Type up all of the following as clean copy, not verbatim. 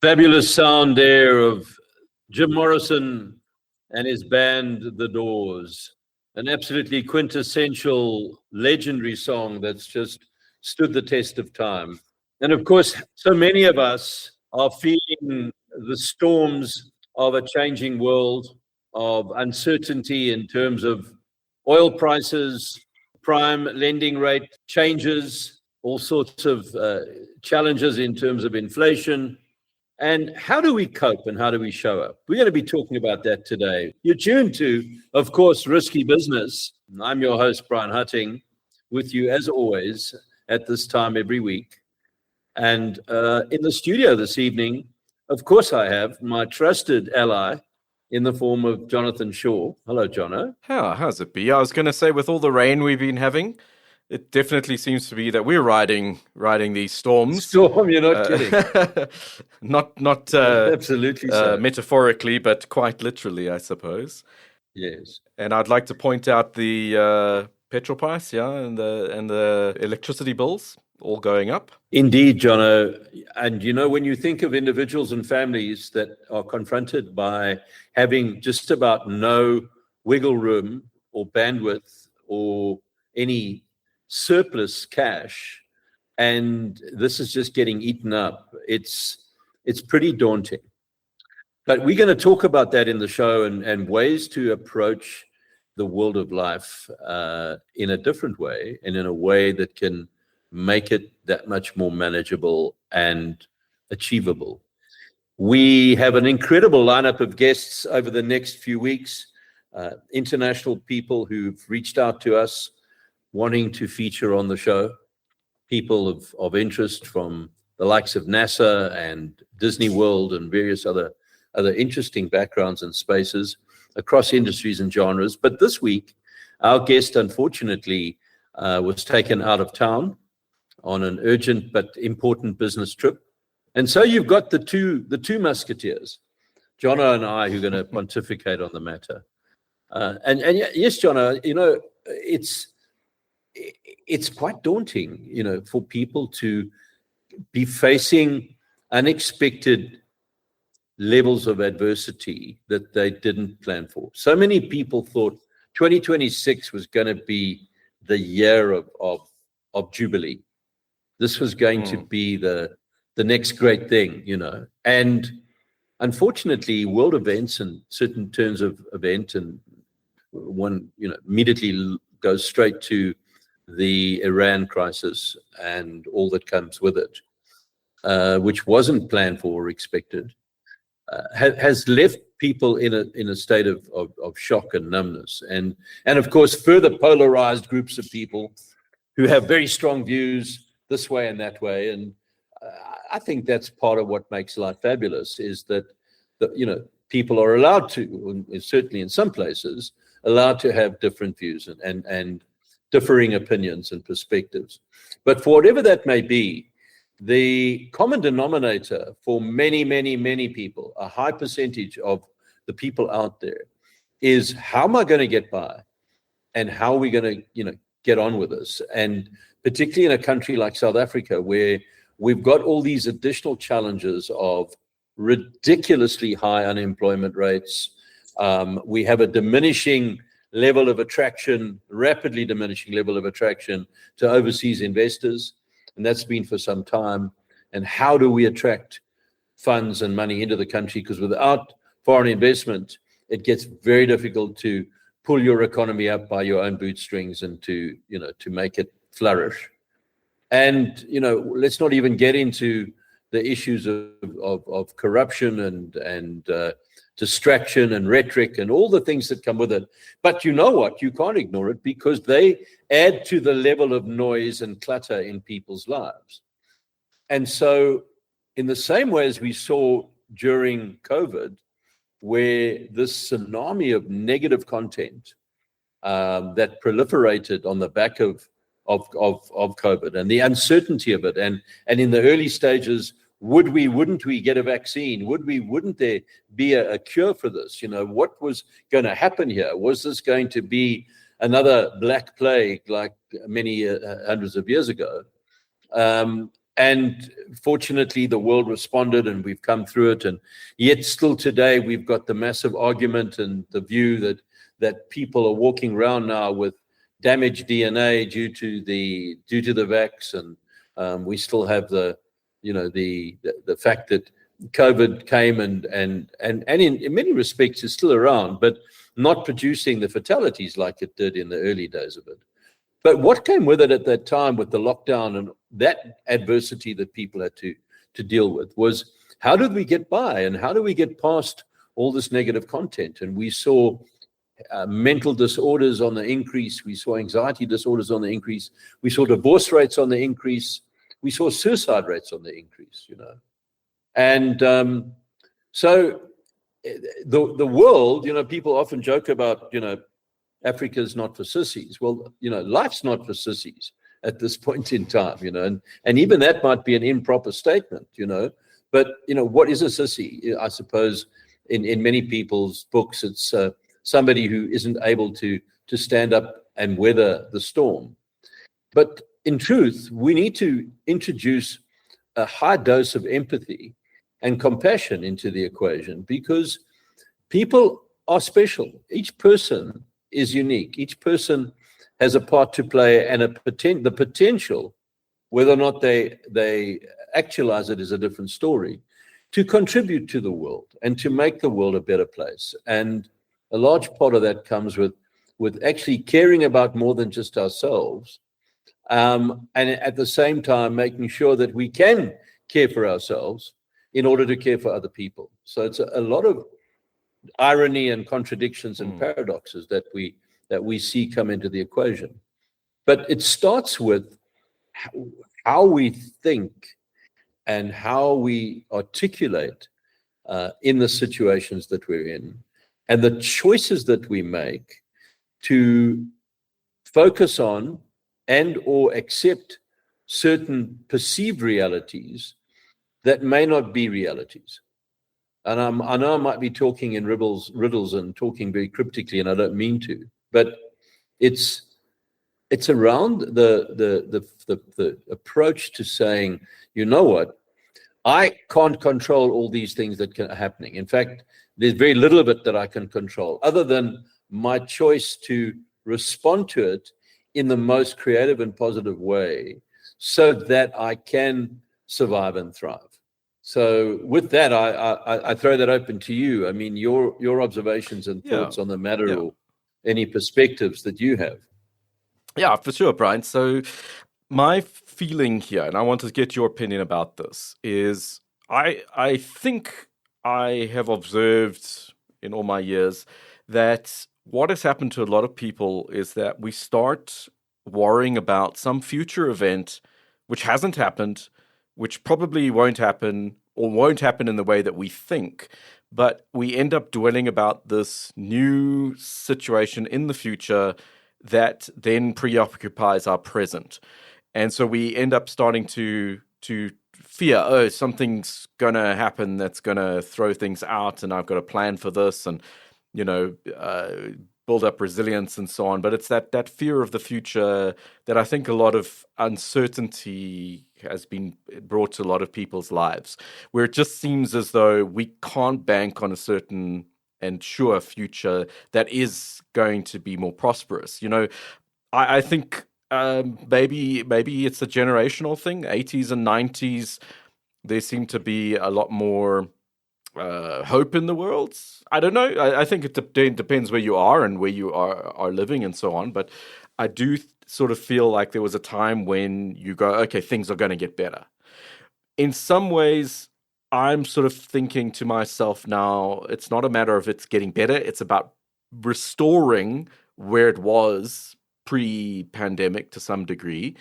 Fabulous sound there of Jim Morrison and his band, The Doors. An absolutely quintessential, legendary song that's just stood the test of time. And of course, so many of us are feeling the storms of a changing world, of uncertainty in terms of oil prices, prime lending rate changes, all sorts of challenges in terms of inflation. And how do we cope and how do we show up? We're going to be talking about that today. You're tuned to, of course, Risky Business. I'm your host, Bryan Hattingh, with you as always at this time every week. And in the studio this evening, of course, I have my trusted ally in the form of Jonathan Shaw. Hello, Jono. How's it be? I was going to say, with all the rain we've been having, it definitely seems to be that we're riding these storms. Storm, you're not kidding. not absolutely so. Metaphorically, but quite literally, I suppose. Yes. And I'd like to point out the petrol price, and the electricity bills all going up. Indeed, Jono. And when you think of individuals and families that are confronted by having just about no wiggle room or bandwidth or any surplus cash, and this is just getting eaten up, it's pretty daunting. But we're going to talk about that in the show and ways to approach the world of life in a different way and in a way that can make it that much more manageable and achievable. We have an incredible lineup of guests over the next few weeks, international people who've reached out to us wanting to feature on the show, people of interest from the likes of NASA and Disney World and various other interesting backgrounds and spaces across industries and genres. But this week, our guest, unfortunately, was taken out of town on an urgent but important business trip. And so you've got the two musketeers, Jono and I, who are going to pontificate on the matter. And yes, Jono, it's quite daunting, for people to be facing unexpected levels of adversity that they didn't plan for. So many people thought 2026 was going to be the year of Jubilee. This was going to be the next great thing, And unfortunately, world events and certain terms of event, and one, immediately goes straight to the Iran crisis and all that comes with it, which wasn't planned for or expected, has left people in a state of shock and numbness, and of course further polarized groups of people who have very strong views this way and that way. And I think that's part of what makes life fabulous, is that people are allowed to, and certainly in some places, allowed to have different views and differing opinions and perspectives. But for whatever that may be, the common denominator for many, many, many people, a high percentage of the people out there, is how am I going to get by, and how are we going to get on with this? And particularly in a country like South Africa, where we've got all these additional challenges of ridiculously high unemployment rates. We have a diminishing level of attraction, rapidly diminishing level of attraction to overseas investors. And that's been for some time. And how do we attract funds and money into the country? Because without foreign investment, it gets very difficult to pull your economy up by your own bootstrings and to make it flourish. And, let's not even get into the issues of corruption and distraction and rhetoric and all the things that come with it. But you know what? You can't ignore it, because they add to the level of noise and clutter in people's lives. And so in the same way as we saw during COVID, where this tsunami of negative content that proliferated on the back of COVID and the uncertainty of it, and in the early stages, wouldn't we get a vaccine? Wouldn't there be a cure for this? What was going to happen here? Was this going to be another black plague like many hundreds of years ago? And fortunately, the world responded and we've come through it. And yet still today, we've got the massive argument and the view that people are walking around now with damaged DNA due to the vax. And we still have the fact that COVID came and in many respects is still around, but not producing the fatalities like it did in the early days of it. But what came with it at that time with the lockdown and that adversity that people had to deal with was, how did we get by and how do we get past all this negative content? And we saw mental disorders on the increase. We saw anxiety disorders on the increase. We saw divorce rates on the increase. We saw suicide rates on the increase, And so the world, people often joke about, Africa's not for sissies. Well, life's not for sissies at this point in time, and even that might be an improper statement, but, what is a sissy? I suppose in many people's books, it's somebody who isn't able to stand up and weather the storm. But in truth, we need to introduce a high dose of empathy and compassion into the equation, because people are special. Each person is unique. Each person has a part to play and the potential, whether or not they actualize it is a different story, to contribute to the world and to make the world a better place. And a large part of that comes with actually caring about more than just ourselves, and at the same time making sure that we can care for ourselves in order to care for other people. So it's a lot of irony and contradictions and paradoxes that we see come into the equation. But it starts with how we think and how we articulate in the situations that we're in, and the choices that we make to focus on and or accept certain perceived realities that may not be realities. And I know I might be talking in riddles and talking very cryptically, and I don't mean to, but it's around the approach to saying, you know what, I can't control all these things that are happening. In fact, there's very little of it that I can control, other than my choice to respond to it in the most creative and positive way, so that I can survive and thrive. So with that, I throw that open to you. I mean, your observations and thoughts on the matter, or any perspectives that you have. Yeah, for sure, Bryan. So my feeling here, and I want to get your opinion about this, is I think I have observed in all my years that what has happened to a lot of people is that we start worrying about some future event which hasn't happened, which probably won't happen, or won't happen in the way that we think. But we end up dwelling about this new situation in the future that then preoccupies our present. And so we end up starting to fear, something's going to happen that's going to throw things out, and I've got a plan for this, and, build up resilience and so on. But it's that fear of the future that I think a lot of uncertainty has been brought to a lot of people's lives, where it just seems as though we can't bank on a certain and sure future that is going to be more prosperous. I think maybe it's a generational thing. 80s and 90s, there seemed to be a lot more hope in the world. I don't know. I think it depends where you are and where you are living and so on. But I do sort of feel like there was a time when you go, okay, things are going to get better. In some ways, I'm sort of thinking to myself now, it's not a matter of it's getting better. It's about restoring where it was pre-pandemic to some degree.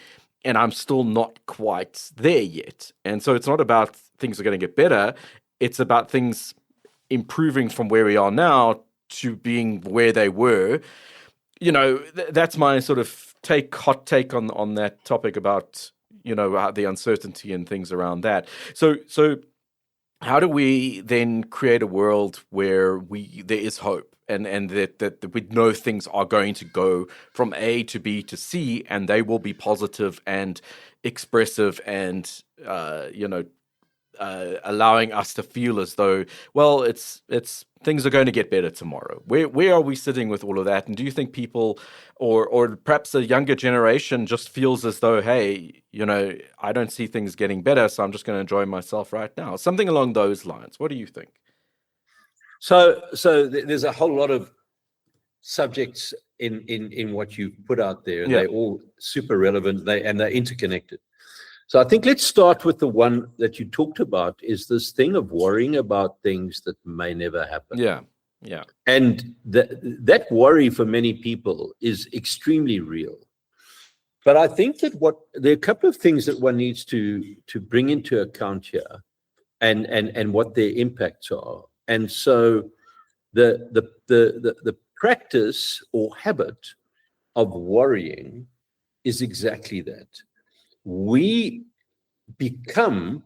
And I'm still not quite there yet. And so it's not about things are going to get better. It's about things improving from where we are now to being where they were. That's my sort of hot take on that topic about, the uncertainty and things around that. So how do we then create a world where there is hope and that we know things are going to go from A to B to C, and they will be positive and expressive and allowing us to feel as though, well, it's things are going to get better tomorrow. Where are we sitting with all of that? And do you think people, or perhaps a younger generation, just feels as though, hey, I don't see things getting better, so I'm just going to enjoy myself right now? Something along those lines. What do you think? So there's a whole lot of subjects in what you've put out there, and they're all super relevant. They're interconnected. So I think let's start with the one that you talked about, is this thing of worrying about things that may never happen. Yeah. And that worry for many people is extremely real. But I think that there are a couple of things that one needs to bring into account here, and what their impacts are. And so the practice or habit of worrying is exactly that. We become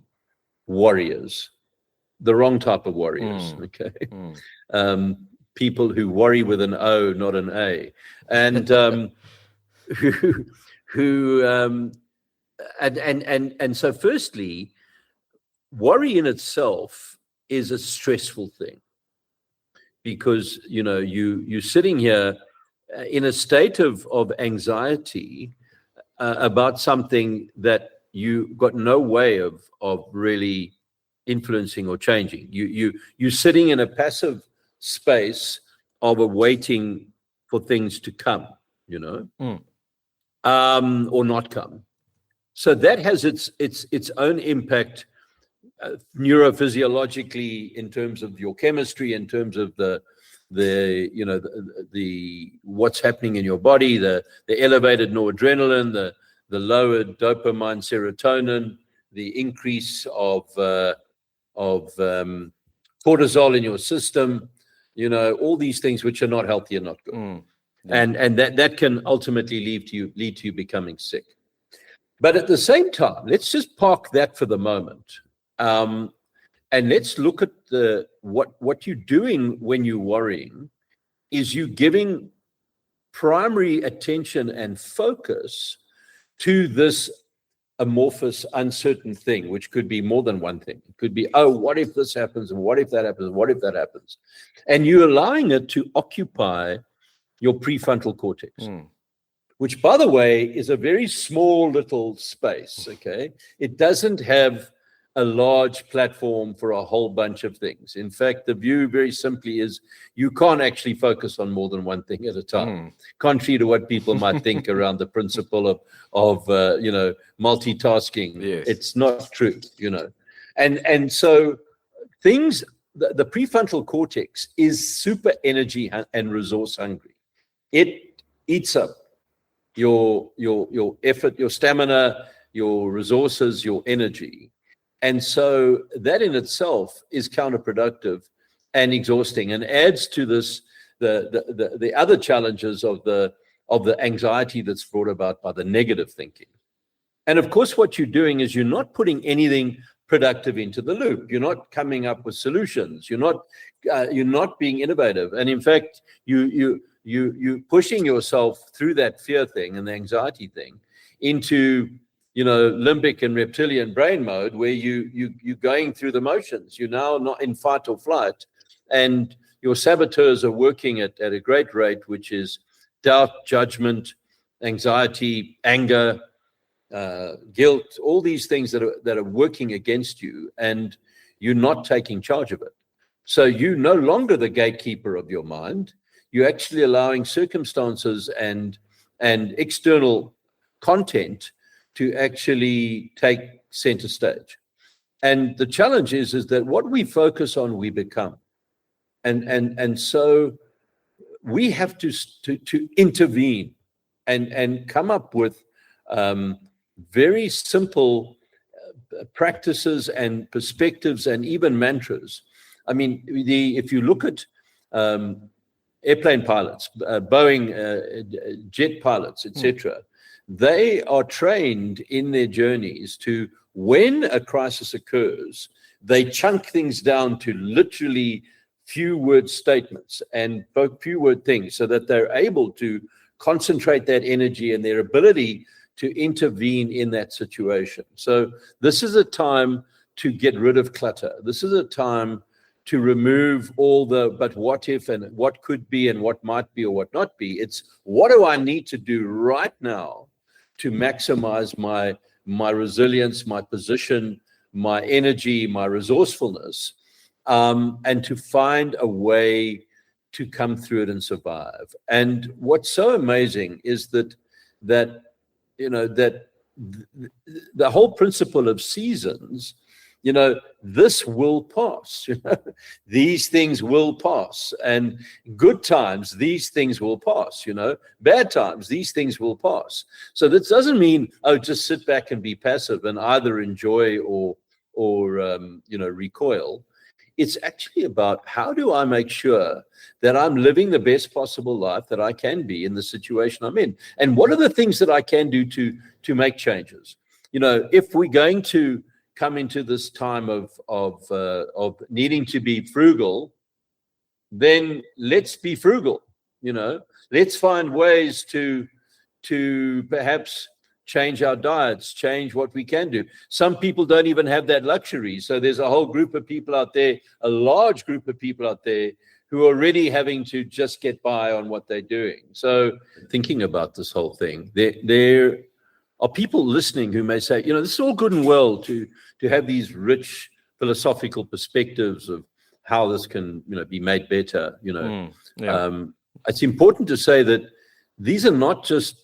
warriors, the wrong type of warriors, okay? People who worry with an O, not an A, and and so firstly, worry in itself is a stressful thing, because you're sitting here in a state of anxiety about something that you got no way of really influencing or changing. You're sitting in a passive space of awaiting for things to come, or not come. So that has its own impact neurophysiologically, in terms of your chemistry, in terms of the what's happening in your body, the elevated noradrenaline, the lowered dopamine, serotonin, the increase of cortisol in your system, all these things which are not healthy and not good. And that can ultimately lead to you becoming sick. But at the same time, let's just park that for the moment. And let's look at what you're doing when you're worrying. Is you giving primary attention and focus to this amorphous, uncertain thing, which could be more than one thing. It could be, oh, what if this happens, and what if that happens, and what if that happens? And you're allowing it to occupy your prefrontal cortex, which, by the way, is a very small little space, okay? It doesn't have a large platform for a whole bunch of things. In fact, the view very simply is you can't actually focus on more than one thing at a time, contrary to what people might think around the principle of multitasking. Yes. It's not true, And so things, the prefrontal cortex is super energy and resource hungry. It eats up your effort, your stamina, your resources, your energy. And so that in itself is counterproductive and exhausting, and adds to this the other challenges of the anxiety that's brought about by the negative thinking. And of course, what you're doing is you're not putting anything productive into the loop. You're not coming up with solutions. You're not being innovative. And in fact, you pushing yourself through that fear thing and the anxiety thing into limbic and reptilian brain mode, where you're going through the motions. You're now not in fight or flight, and your saboteurs are working at a great rate, which is doubt, judgment, anxiety, anger, guilt, all these things that are working against you, and you're not taking charge of it. So you're no longer the gatekeeper of your mind. You're actually allowing circumstances and external content to actually take center stage. And the challenge is that what we focus on, we become. And so we have to intervene and come up with very simple practices and perspectives and even mantras. I mean, if you look at airplane pilots, Boeing jet pilots, etc., they are trained in their journeys to, when a crisis occurs, they chunk things down to literally few word statements and few word things so that they're able to concentrate that energy and their ability to intervene in that situation. So this is a time to get rid of clutter. This is a time to remove all the but what if and what could be and what might be or what not be. It's what do I need to do right now to maximize my resilience, my position, my energy, my resourcefulness, and to find a way to come through it and survive. And what's so amazing is that the whole principle of seasons, this will pass. These things will pass, and good times, these things will pass. Bad times, these things will pass. So this doesn't mean just sit back and be passive and either enjoy or recoil. It's actually about how do I make sure that I'm living the best possible life that I can be in the situation I'm in, and what are the things that I can do to make changes. If we're going to come into this time of needing to be frugal, then let's be frugal. Let's find ways to perhaps change our diets, change what we can do. Some people don't even have that luxury. So there's a whole group of people out there, a large group of people out there who are already having to just get by on what they're doing. So thinking about this whole thing, there are people listening who may say, this is all good and well to have these rich philosophical perspectives of how this can, be made better. It's important to say that these are not just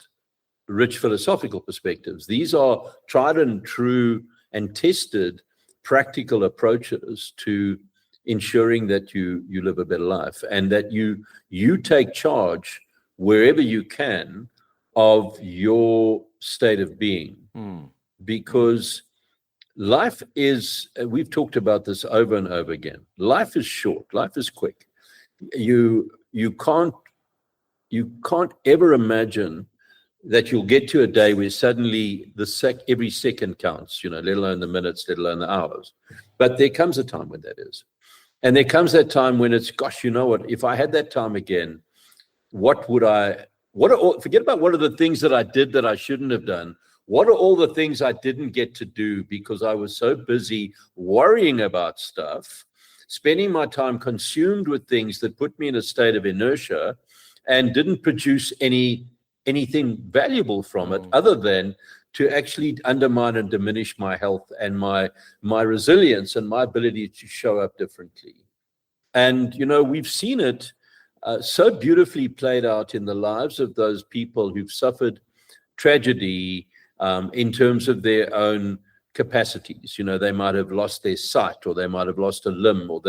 rich philosophical perspectives. These are tried and true and tested practical approaches to ensuring that you live a better life, and that you take charge wherever you can of your state of being. Because life is, we've talked about this over and over again, life is short, life is quick. You can't ever imagine that you'll get to a day where suddenly every second counts, let alone the minutes, let alone the hours. But there comes a time when that is. And there comes that time when it's, gosh, you know what, if I had that time again, forget about what are the things that I did that I shouldn't have done. What are all the things I didn't get to do because I was so busy worrying about stuff, spending my time consumed with things that put me in a state of inertia and didn't produce anything valuable from it other than to actually undermine and diminish my health and my resilience and my ability to show up differently. And, we've seen it so beautifully played out in the lives of those people who've suffered tragedy in terms of their own capacities. They might have lost their sight, or they might have lost a limb, or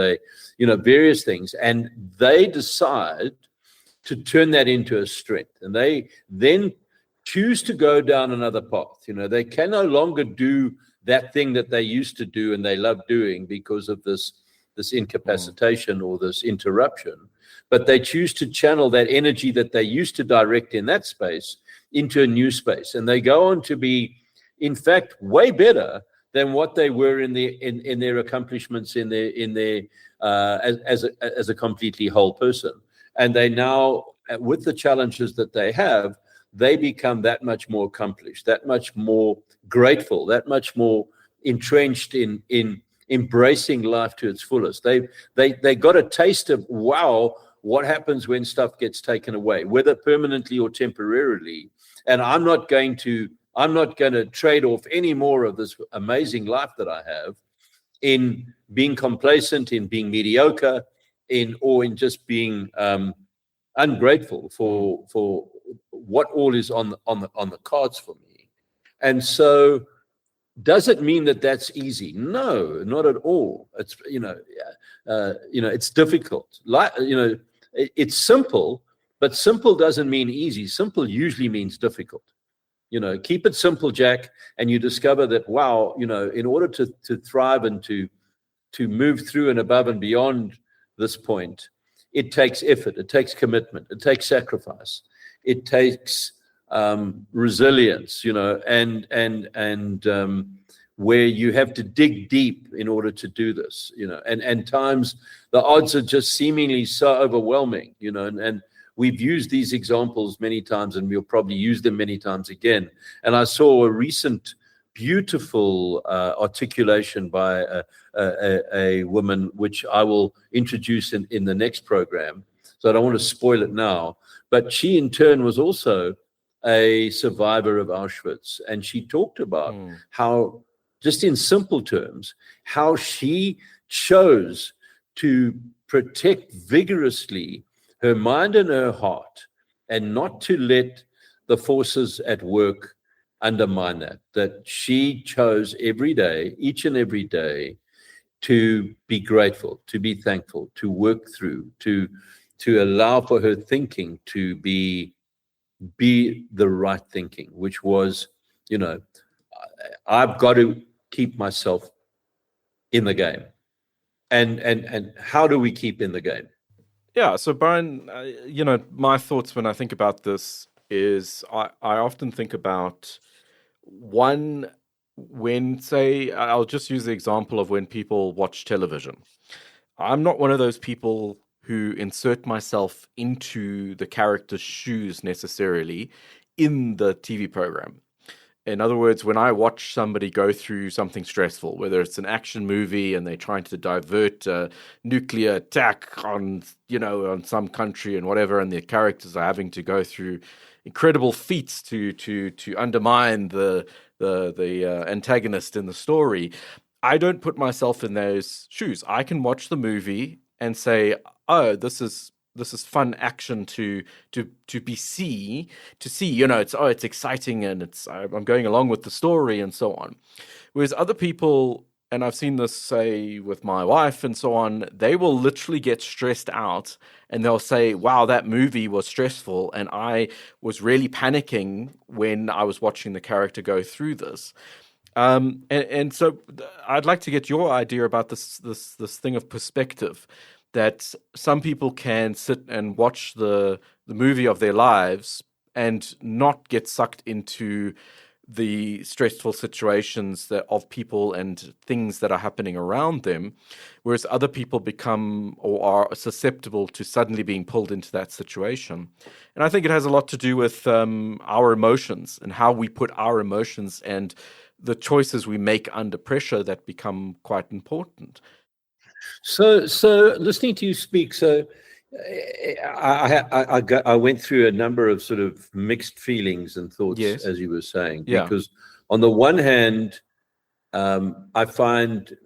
various things. And they decide to turn that into a strength. And they then choose to go down another path. They can no longer do that thing that they used to do and they love doing because of this incapacitation or this interruption. But they choose to channel that energy that they used to direct in that space into a new space. And they go on to be, in fact, way better than what they were in their accomplishments as a completely whole person. And they now, with the challenges that they have, they become that much more accomplished, that much more grateful, that much more entrenched in embracing life to its fullest. They got a taste of, wow, what happens when stuff gets taken away, whether permanently or temporarily. And I'm not going to trade off any more of this amazing life that I have in being complacent, in being mediocre, in just being ungrateful for what all is on the cards for me. And so, does it mean that that's easy? No, not at all. It's it's difficult. It's simple, but simple doesn't mean easy. Simple usually means difficult. Keep it simple, Jack, and you discover that, wow, in order to thrive and to move through and above and beyond this point, it takes effort, it takes commitment, it takes sacrifice, it takes resilience, and where you have to dig deep in order to do this, and times the odds are just seemingly so overwhelming, and we've used these examples many times, and we'll probably use them many times again. And I saw a recent beautiful articulation by a woman, which I will introduce in the next program. So I don't want to spoil it now. But she, in turn, was also a survivor of Auschwitz. And she talked about how, just in simple terms, how she chose to protect vigorously her mind and her heart, and not to let the forces at work undermine that she chose every day, each and every day, to be grateful, to be thankful, to work through, to allow for her thinking to be the right thinking, which was, I've got to keep myself in the game. And how do we keep in the game? Yeah, so Bryan, my thoughts when I think about this is I often think about one, when, say, I'll just use the example of when people watch television. I'm not one of those people who insert myself into the character's shoes necessarily in the TV program. In other words, when I watch somebody go through something stressful, whether it's an action movie and they're trying to divert a nuclear attack on some country and whatever, and their characters are having to go through incredible feats to undermine the antagonist in the story, I don't put myself in those shoes. I can watch the movie and say, "Oh, this is fun action to see. It's exciting, and I'm going along with the story and so on." Whereas other people, and I've seen this, say, with my wife and so on, they will literally get stressed out and they'll say, "Wow, that movie was stressful, and I was really panicking when I was watching the character go through this." And so I'd like to get your idea about this thing of perspective, that some people can sit and watch the movie of their lives and not get sucked into the stressful situations of people and things that are happening around them, whereas other people become or are susceptible to suddenly being pulled into that situation. And I think it has a lot to do with our emotions and how we put our emotions and the choices we make under pressure that become quite important. So listening to you speak, I went through a number of sort of mixed feelings and thoughts, Yes. as you were saying, Yeah. because on the one hand, I find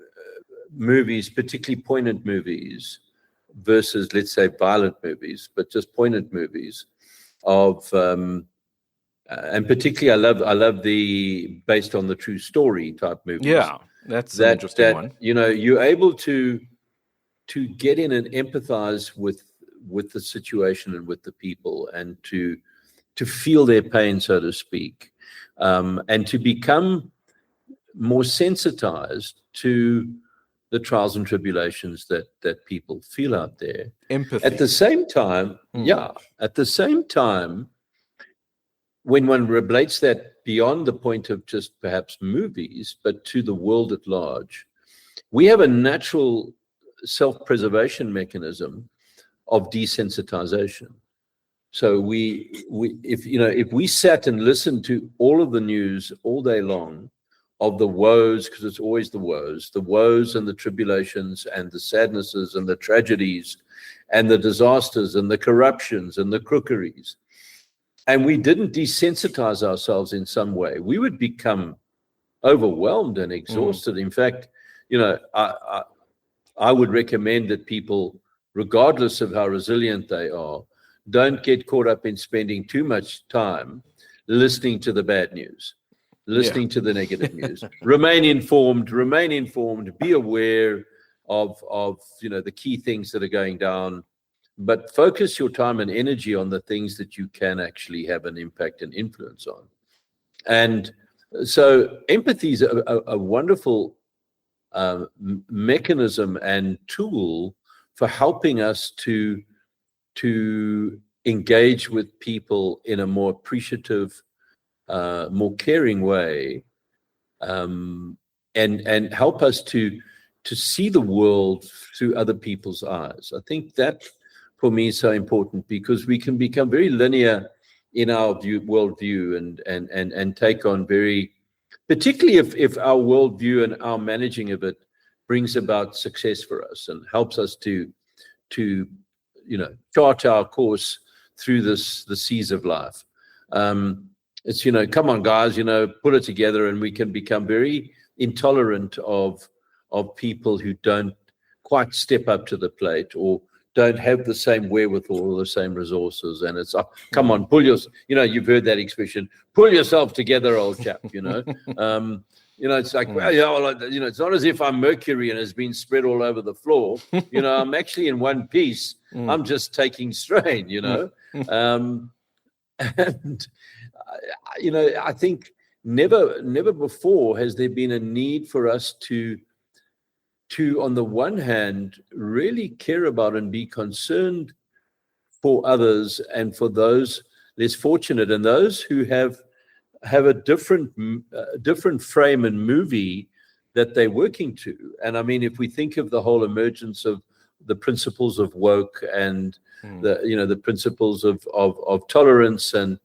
movies, particularly poignant movies, versus, let's say, violent movies, but just poignant movies of, and particularly I love the based on the true story type movies. Yeah, that's an interesting one. You're able to get in and empathize with the situation and with the people, and to feel their pain, so to speak, and to become more sensitized to the trials and tribulations that people feel out there. Empathy. At the same time, when one relates that beyond the point of just perhaps movies, but to the world at large, we have a natural self-preservation mechanism of desensitization. So if we sat and listened to all of the news all day long of the woes, because it's always the woes and the tribulations and the sadnesses and the tragedies and the disasters and the corruptions and the crookeries, and we didn't desensitize ourselves in some way, we would become overwhelmed and exhausted. In fact, I would recommend that people, regardless of how resilient they are, don't get caught up in spending too much time listening to the bad news, listening to the negative news. Remain informed, be aware of the key things that are going down, but focus your time and energy on the things that you can actually have an impact and influence on. And so empathy is a wonderful mechanism and tool for helping us to engage with people in a more appreciative, more caring way, and help us to see the world through other people's eyes. I think that for me is so important, because we can become very linear in our worldview and take on very, particularly if our worldview and our managing of it brings about success for us and helps us to chart our course through the seas of life. It's, come on, guys, put it together, and we can become very intolerant of people who don't quite step up to the plate or don't have the same wherewithal or the same resources. And it's, come on, you've heard that expression, pull yourself together, old chap, it's like, it's not as if I'm Mercury and has been spread all over the floor. I'm actually in one piece. I'm just taking strain, and, I think never before has there been a need for us to, on the one hand, really care about and be concerned for others and for those less fortunate and those who have a different frame and movie that they're working to. And I mean, if we think of the whole emergence of the principles of woke and the principles of tolerance and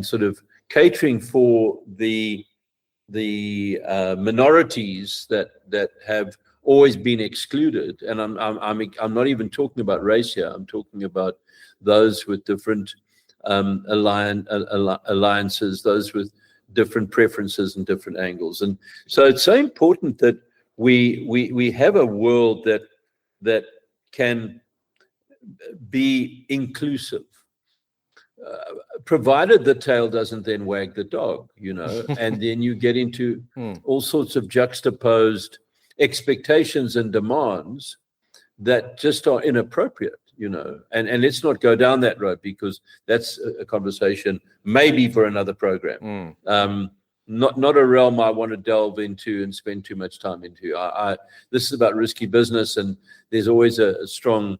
sort of catering for the minorities that have always been excluded, and I'm not even talking about race here. I'm talking about those with different alliances, those with different preferences and different angles. And so it's so important that we have a world that can be inclusive, provided the tail doesn't then wag the dog, and then you get into all sorts of juxtaposed expectations and demands that just are inappropriate, and let's not go down that road, because that's a conversation maybe for another program. Not a realm I want to delve into and spend too much time into. This is about risky business, and there's always a strong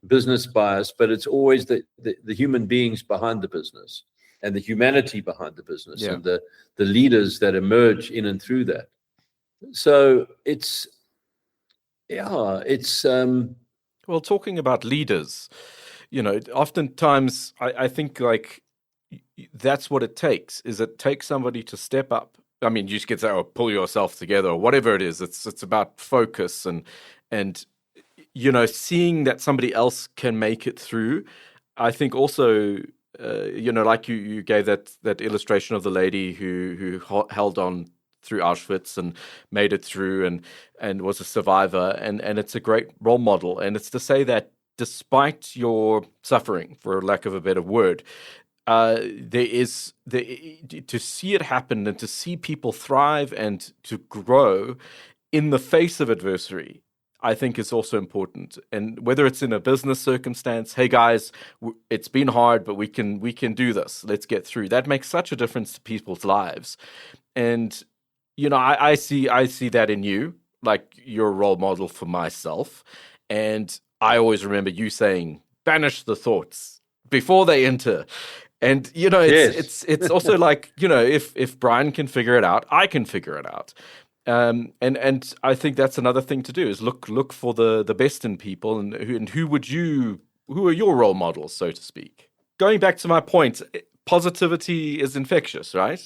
business bias, but it's always the human beings behind the business and the humanity behind the business and the leaders that emerge in and through that. So it's well, talking about leaders, oftentimes I think like that's what it takes, is it takes somebody to step up. I mean, you just get to say, oh, pull yourself together or whatever it is. It's about focus and seeing that somebody else can make it through. I think also, like you gave that illustration of the lady who held on through Auschwitz and made it through and was a survivor. And it's a great role model. And it's to say that despite your suffering, for lack of a better word, there is to see it happen and to see people thrive and to grow in the face of adversity, I think is also important. And whether it's in a business circumstance, hey guys, it's been hard, but we can do this. Let's get through. That makes such a difference to people's lives. And I see that in you, like you're a role model for myself. And I always remember you saying, banish the thoughts before they enter. And it's also like, if Bryan can figure it out, I can figure it out. And I think that's another thing to do, is look for the best in people, and who are your role models, so to speak. Going back to my point, positivity is infectious, right?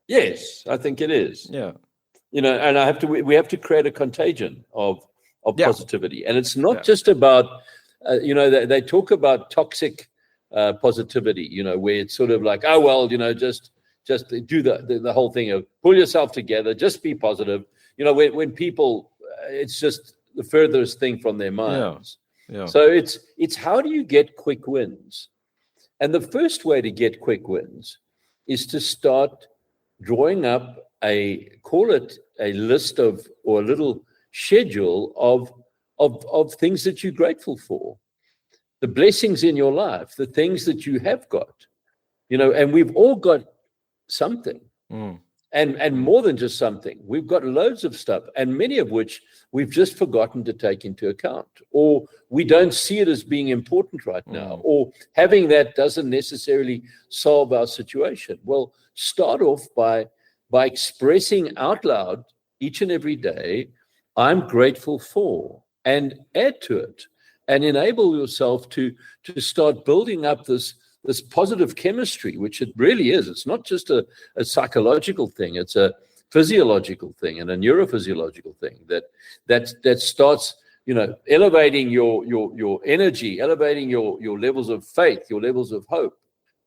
Yes, I think it is. Yeah. And we have to create a contagion of positivity. And it's not just about, they talk about toxic positivity, where it's sort of like, oh, well, just do the whole thing of pull yourself together, just be positive. When people, it's just the furthest thing from their minds. Yeah. So it's how do you get quick wins? And the first way to get quick wins is to start drawing up call it a list of, or a little schedule of things that you're grateful for, the blessings in your life, the things that you have got, and we've all got something, and more than just something. We've got loads of stuff, and many of which we've just forgotten to take into account, or we don't see it as being important right now, or having that doesn't necessarily solve our situation. Well, start off by by expressing out loud each and every day, I'm grateful for, and add to it, and enable yourself to start building up this positive chemistry, which it really is. It's not just a psychological thing, it's a physiological thing and a neurophysiological thing that starts, elevating your energy, elevating your levels of faith, your levels of hope,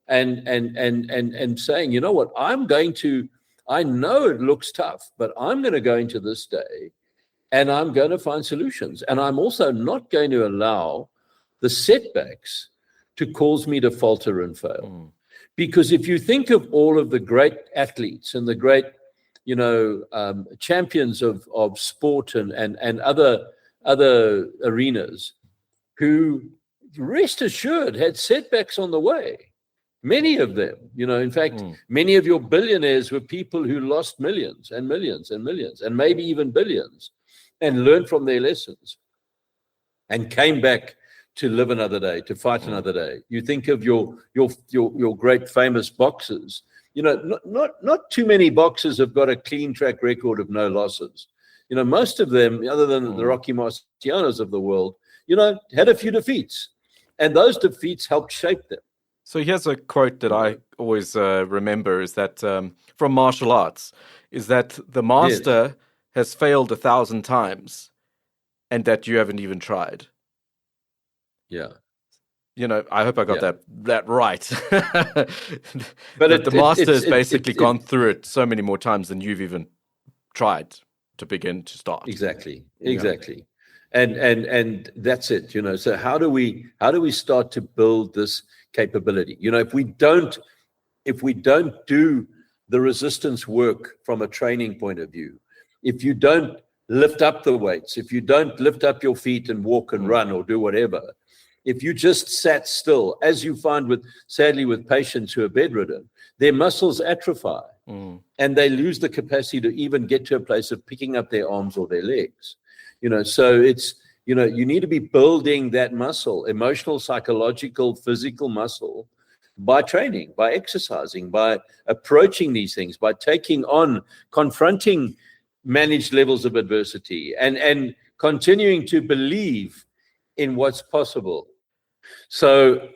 and saying, you know what, I know it looks tough, but I'm going to go into this day and I'm going to find solutions. And I'm also not going to allow the setbacks to cause me to falter and fail. Because if you think of all of the great athletes and the great, champions of sport and other arenas, who, rest assured, had setbacks on the way. Many of them, in fact, many of your billionaires were people who lost millions and millions and millions and maybe even billions, and learned from their lessons and came back to live another day, to fight another day. You think of your great famous boxers. Not too many boxers have got a clean track record of no losses. Most of them, other than the Rocky Marcianos of the world, had a few defeats, and those defeats helped shape them. So here's a quote that I always remember, is that from martial arts, is that the master has failed 1,000 times and that you haven't even tried. Yeah. I hope I got that right. But the master has basically gone through it so many more times than you've even tried to begin to start. Exactly. And that's it. So how do we start to build this capability? If we don't do the resistance work from a training point of view, if you don't lift up the weights, if you don't lift up your feet and walk and run or do whatever, if you just sat still, as you find sadly with patients who are bedridden, their muscles atrophy and they lose the capacity to even get to a place of picking up their arms or their legs. So it's, you need to be building that muscle, emotional, psychological, physical muscle, by training, by exercising, by approaching these things, by confronting managed levels of adversity and continuing to believe in what's possible. So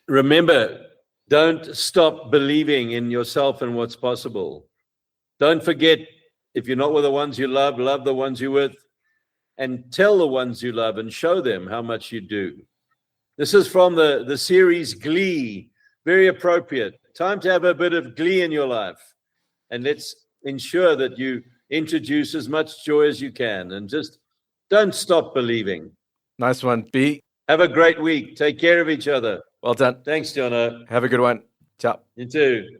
remember, don't stop believing in yourself and what's possible. Don't forget, if you're not with the ones you love the ones you're with, and tell the ones you love and show them how much you do. This is from the series Glee, very appropriate. Time to have a bit of glee in your life. And let's ensure that you introduce as much joy as you can, and just don't stop believing. Nice one, B. Have a great week. Take care of each other. Well done. Thanks, Jono. Have a good one. Ciao. You too.